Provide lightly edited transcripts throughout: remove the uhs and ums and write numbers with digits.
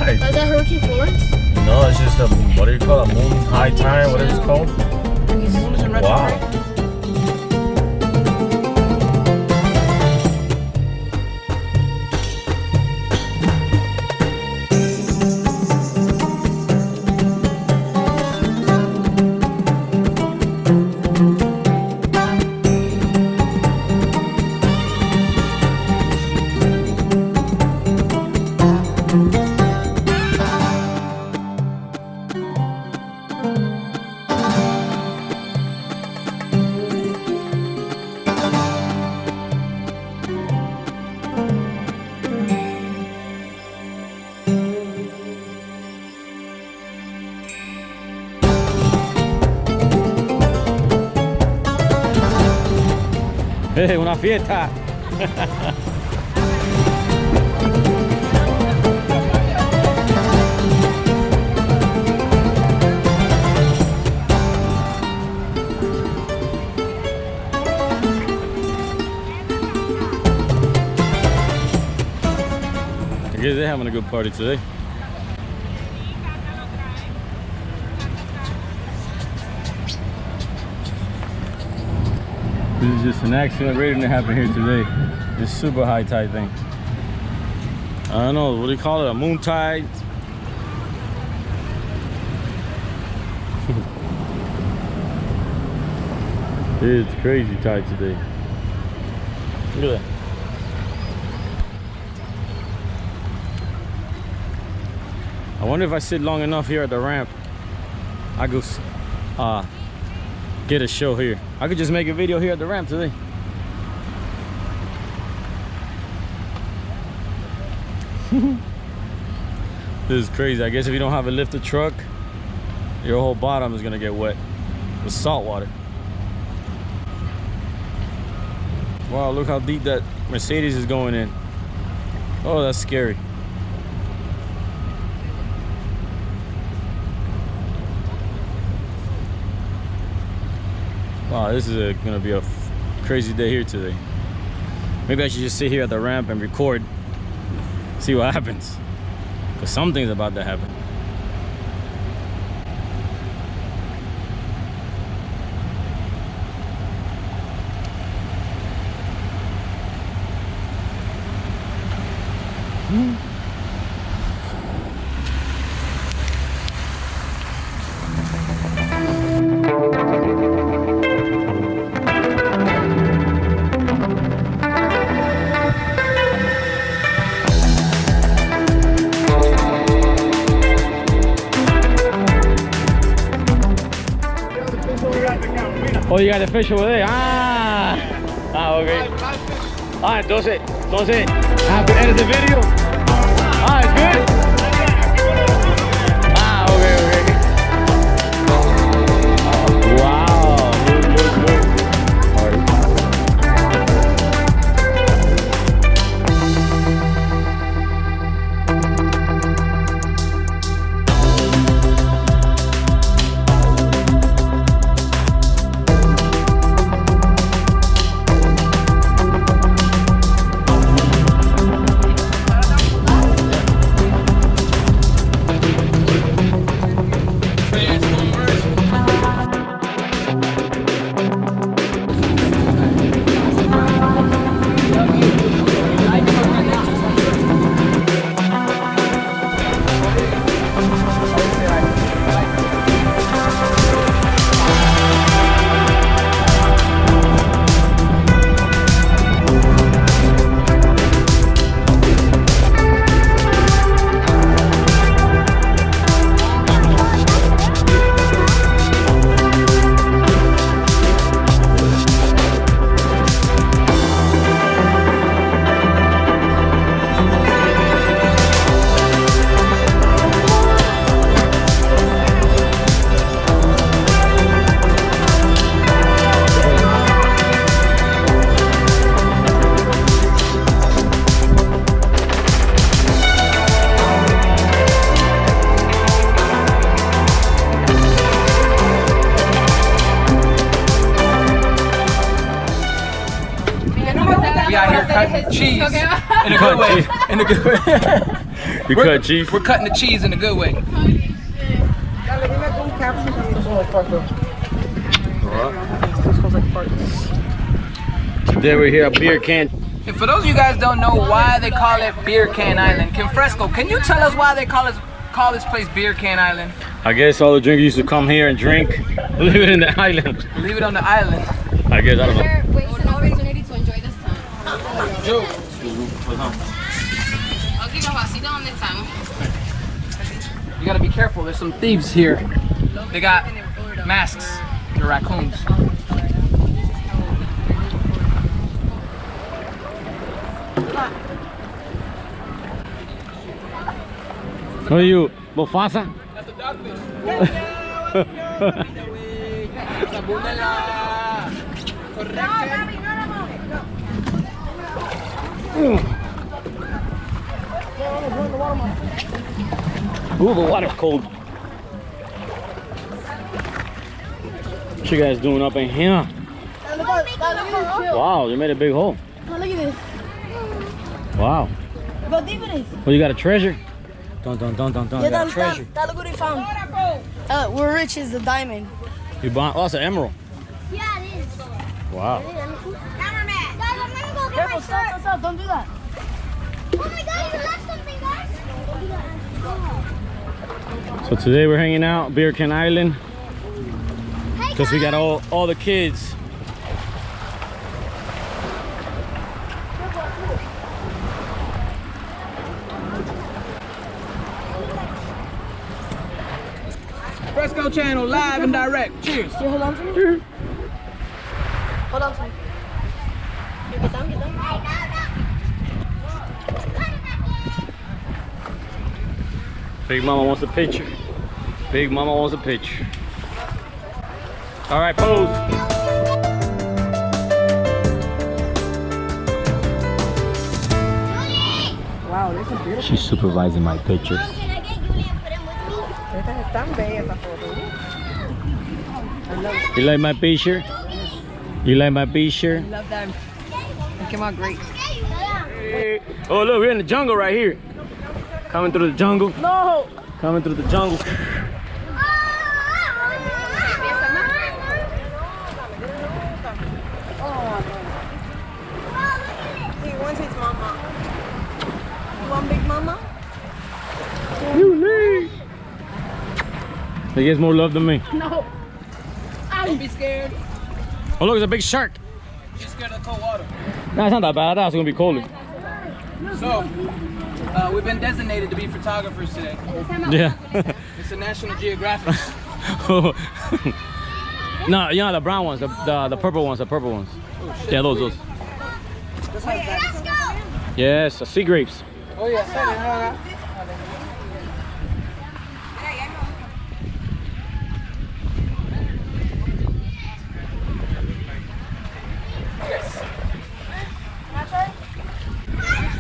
tide. Is that Hurricane Florence? No, it's just a, what do you call it? Moon high tide, whatever it's called. Wow. Una fiesta. I guess they're having a good party today. This is just an accident waiting to happen here today. This super high tide thing. I don't know, what do you call it? A moon tide? It's crazy tide today. Look at that. I wonder if I sit long enough here at the ramp, I go get a show here. I could just make a video here at the ramp today. This is crazy. I guess if you don't have a lifted truck, your whole bottom is gonna get wet with salt water. Wow, look how deep that Mercedes is going in. Oh, that's scary. Wow, this is gonna be a crazy day here today. Maybe I should just sit here at the ramp and record, see what happens, because something's about to happen. Oh, you got the fish over there. Ah, okay. Entonces, I have to edit the video. It's good. Okay. Wow, good. Cutting cheese in a good way. You cut cheese? We're cutting the cheese in a good way. Today we're here at Beer Can. And for those of you guys don't know why they call it Beer Can Island, Fresco, can you tell us why they call this place Beer Can Island? I guess all the drinkers used to come here and drink. Leave it in the island. Leave it on the island. I guess, I don't know. They're wasting an opportunity to enjoy this time. Okay, go sit down this time. You gotta be careful, there's some thieves here. They got masks, the raccoons. Who are you, Mufasa? That's the dogfish. Ooh, the water's cold. What you guys doing up in here? Wow, you made a big hole. Look at this. Wow. Go deep in this. Well, you got a treasure? Dun, dun, dun, dun, dun. You got a treasure. Look what he found. We're rich as a diamond. You bought, oh, it's an emerald. Yeah, it is. Wow. Cameraman. Guys, I'm gonna go get my shirt. Stop, don't do that. Oh my God, you left something, guys. So today we're hanging out Beer Can Island because we got all the kids. Fresco Channel, live and direct. Cheers. You hold on to me? Hold on to me. Get down, get down. Big Mama wants a picture. Big Mama wants a picture. All right, pose. Wow, this is beautiful. She's supervising my pictures. Estas están bellas esas fotos. I love it. You like my picture? You like my picture? Love them. They came out great. Oh, look, we're in the jungle right here. Coming through the jungle. No. Coming through the jungle. He wants his mama. You want big mama? You need. He gets more love than me. No. Don't be scared. Oh, look, it's a big shark. Be scared of cold water. No, it's not that bad. That's gonna be colder. So, we've been designated to be photographers today. Yeah. It's a National Geographic. No, you know the brown ones, the purple ones, the purple ones. Yeah, those. Let's go. Yes, sea grapes. Oh yeah,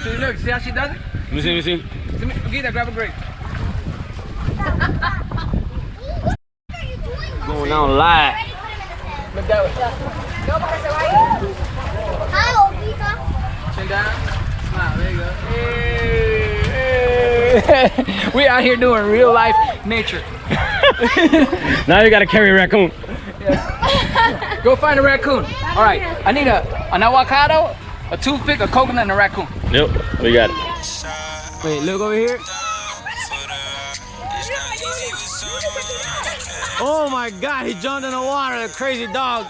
see, look, see how she does it? Let me see. Gita, grab a grape. Going on live. Look that way. Hi, Opika. Chin down. Smile, there you go. Hey. We out here doing real life nature. Now you gotta carry a raccoon. Yes. Go find a raccoon. All right, I need an avocado, a toothpick, a coconut, and a raccoon. Yep, we got it. Wait, look over here. Oh my God, he jumped in the water, the crazy dog.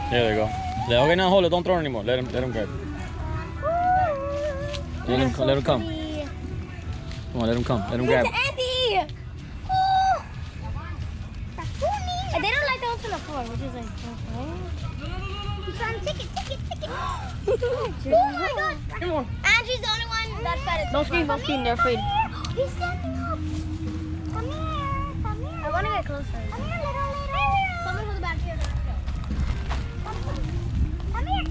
There they go. Okay, now hold it. Don't throw it anymore. Let him grab it. Let him come. Come on, let him come. Let him grab it. Andy. Oh. They don't like to open the floor. door, which is like, he's trying to ticket. Oh my god. Come on. Andrew's the only one that fed it. Don't scream, they're afraid. He's standing up. Come here. I want to get closer. Come here, little. Someone hold the back here. Come here.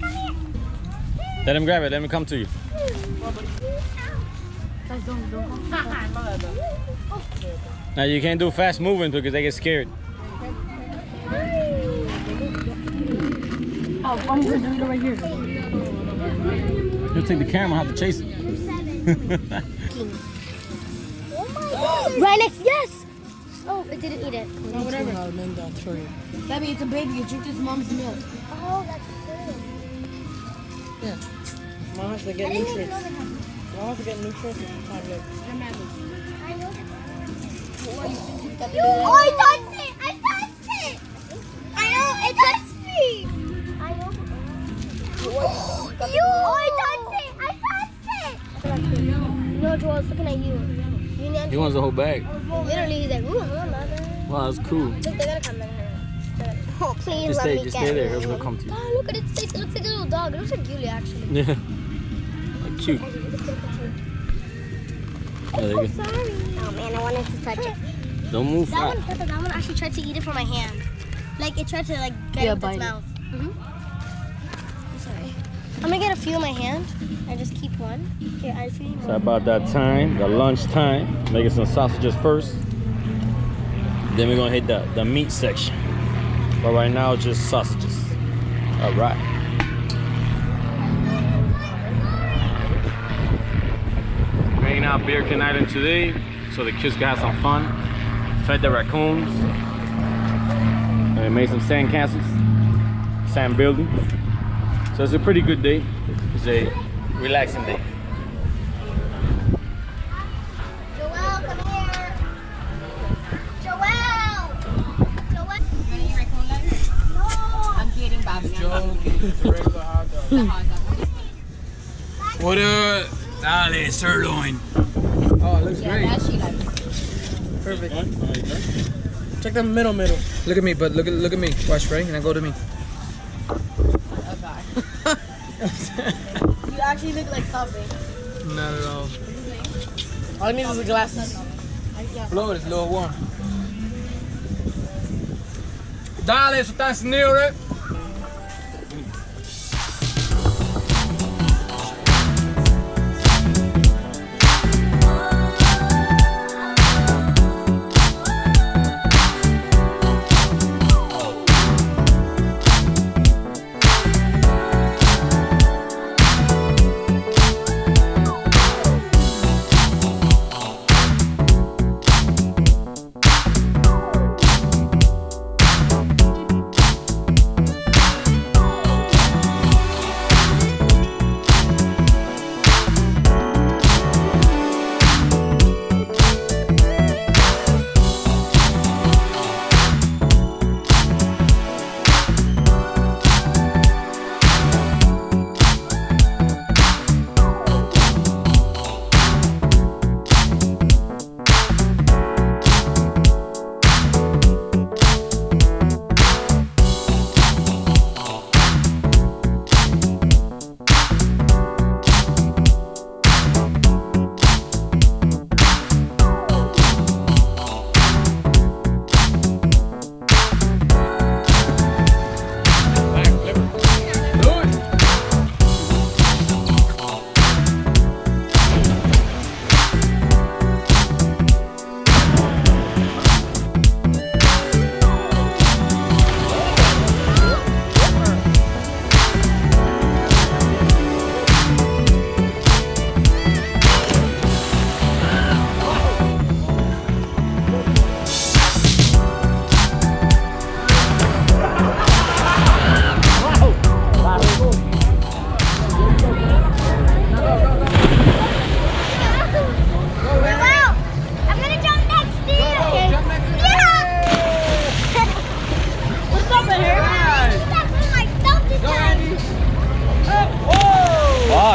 Let him grab it. Let him come to you. Guys, don't come. Now you can't do fast moving because they get scared. Oh, I'm going to do it right here. He'll take the camera and have to chase it. Right next, yes. Oh, it didn't eat it. No, whatever. Baby, it's a baby. It drinks its mom's milk. Oh, that's good. Yeah. Mom has to get I didn't even nutrients. know they had. Mom has to get nutrients at the time. Look. I know. Oh, I touched it! I know, it touched me! I know. I touched it! No, Joel, it's looking at you. He wants the whole bag. Literally, he's like, ooh, mother. Wow, that's cool. Look, they're gonna come in here. Oh, please Just let me stay get there. one. He'll come to you. Oh, look at its face. It looks like a little dog. It looks like Yuli, actually. Yeah. Like cute. Yeah, there you go. Sorry. Oh, man, I wanted to touch it. Don't move That fast. one actually tried to eat it from my hand. Like, it tried to, like, get it with bite its it. mouth. I'm sorry. I'm gonna get a few in my hand and just keep one. Here, I feed you So one. about that time, the lunch time. Making some sausages first. Then we're gonna hit the meat section. But right now, just sausages. All right. Hanging out Beer Can Island today, so the kids can have some fun. Fed the raccoons. And we made some sand castles, sand buildings. So it's a pretty good day. It's a relaxing day. Joel, come here. Joel! You want to eat raccoon legs? No! I'm getting Bobby. The hot dog. What up? Dale, sirloin. Oh, it looks Yeah, great. that she likes. Perfect. Check the middle. Look at me, but look at me. Watch, right? And then go to me. You actually look like something. Not at all. All I need is the glasses. Blow it, it's a little warm. Dale, eso está encendido, right?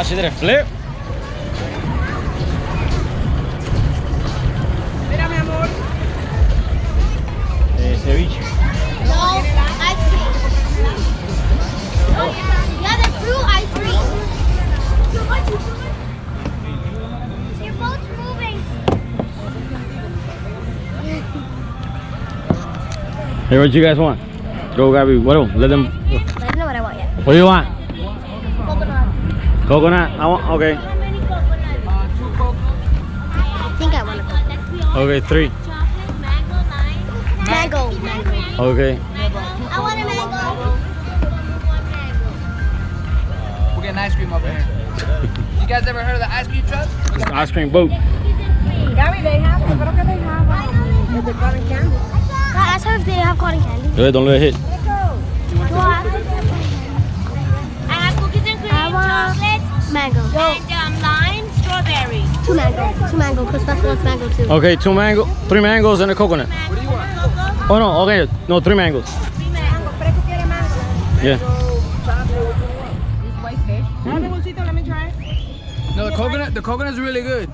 She did a flip. Mira, mi amor. Ceviche. No, I Hey, what you guys want? Go, Gabby. What else? Let them. I don't know what I want yet. What do you want? Coconut. Coconut. I want. Okay. How many coconuts? 2 coconuts. I think I want a coconut. Okay, 3. Chocolate, mango, lime. Mango. Mango. Okay. I want a mango. We're getting ice cream over here. You guys ever heard of the ice cream truck? It's an ice cream boat. Gabby, they have, yo creo que they have the cotton candy. Ask her if they have cotton candy. Good, don't let it hit. I have cookies and cream, chocolate, Mango. and lime, strawberry. 2 mango. 2 mango, because that's what's mango too. Okay, 3 mangoes and a coconut. What do you want? Oh no, okay, no, 3 mangoes. Yeah. Let me try. No, the coconut's really good.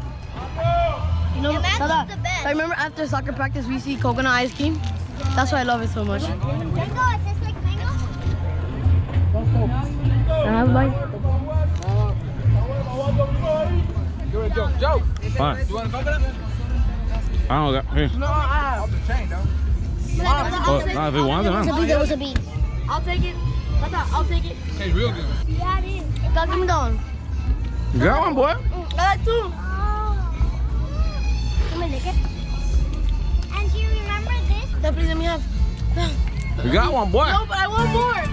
You know, I remember after soccer practice we see coconut ice cream. That's why I love it so much. Mango, is this like mango? I have like Joe, Fine. you want a coconut? I don't got here. No, I have. Off the chain, though. Oh, nah, if it wants it, huh? there was a beat. I'll take it. I'll take it. Tastes real good. Yeah, it is. Go, give me going. You got one, boy. I like 2. Let me lick it. And do you remember this? No, please let me have. You got one, boy. No, but I want more.